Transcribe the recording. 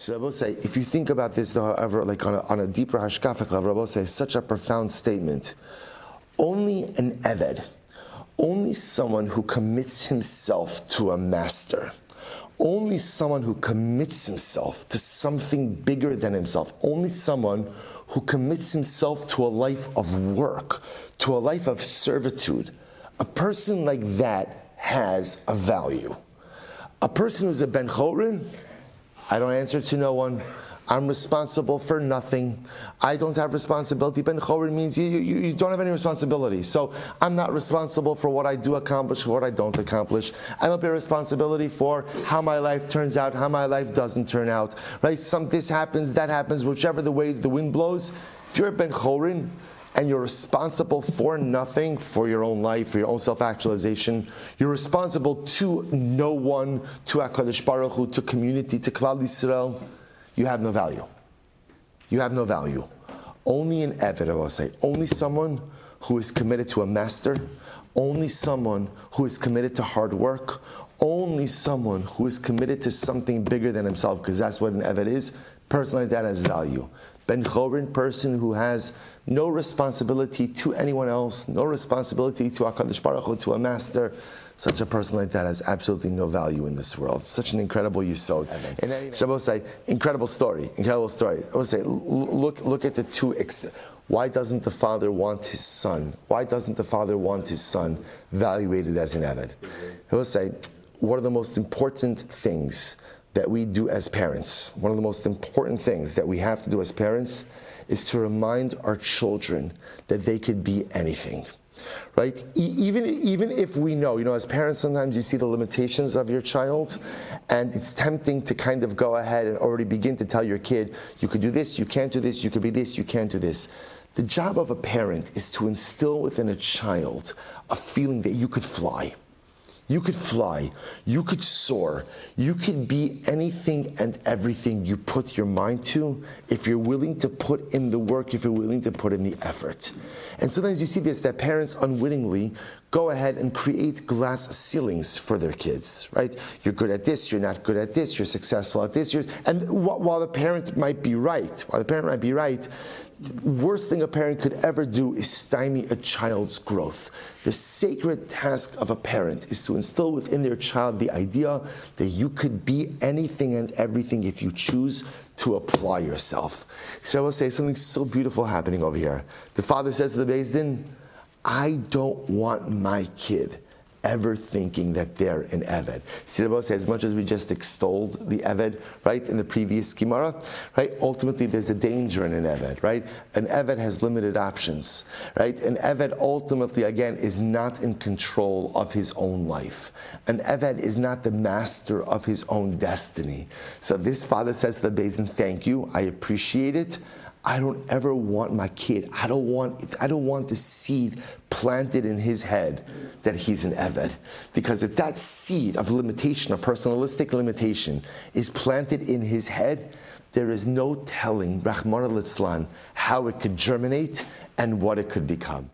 So Rabbi say, if you think about this, however, like on a deeper hashkafik level, Rabbi say, such a profound statement. Only an eved, only someone who commits himself to a master, only someone who commits himself to something bigger than himself, only someone who commits himself to a life of work, to a life of servitude, a person like that has a value. A person who's a ben chorin, I don't answer to no one. I'm responsible for nothing. I don't have responsibility. Ben chorin means you don't have any responsibility. So I'm not responsible for what I do accomplish, what I don't accomplish. I don't bear responsibility for how my life turns out, how my life doesn't turn out. Right? This happens, that happens, whichever the way the wind blows. If you're a ben chorin, and you're responsible for nothing, for your own life, for your own self-actualization. You're responsible to no one, to HaKadosh Baruch Hu, to community, to Klal Yisrael. You have no value. You have no value. Only an Eved, I will say. Only someone who is committed to a master. Only someone who is committed to hard work. Only someone who is committed to something bigger than himself, because that's what an Eved is. Person like that has value. Ben chorin, person who has no responsibility to anyone else, no responsibility to HaKadosh Baruch Hu, to a master. Such a person like that has absolutely no value in this world. Such an incredible yisod. And so I will say, incredible story. I will say, look at the two extremes. Why doesn't the father want his son? Why doesn't the father want his son evaluated as an Eved? I will say, one of the most important things that we do as parents, one of the most important things that we have to do as parents is to remind our children that they could be anything, right? Even if we know, as parents, sometimes you see the limitations of your child, and it's tempting to kind of go ahead and already begin to tell your kid, you could do this, you can't do this, you could be this, you can't do this. The job of a parent is to instill within a child a feeling that you could fly. You could fly, you could soar, you could be anything and everything you put your mind to if you're willing to put in the work, if you're willing to put in the effort. And sometimes you see this, that parents unwittingly go ahead and create glass ceilings for their kids, right? You're good at this, you're not good at this, you're successful at this, and while the parent might be right, worst thing a parent could ever do is stymie a child's growth. The sacred task of a parent is to instill within their child the idea that you could be anything and everything if you choose to apply yourself. So I will say something so beautiful happening over here. The father says to the Beis Din, I don't want my kid ever thinking that they're an Eved. See, Rabbi says, as much as we just extolled the Eved, right, in the previous Gemara, right, ultimately there's a danger in an Eved, right? An Eved has limited options, right? An Eved ultimately, again, is not in control of his own life. An Eved is not the master of his own destiny. So this father says to the Beis Din, thank you, I appreciate it. I don't ever want my kid, I don't want the seed planted in his head that he's an Eved. Because if that seed of limitation, a personalistic limitation, is planted in his head, there is no telling, Rahman al-Islam, how it could germinate and what it could become.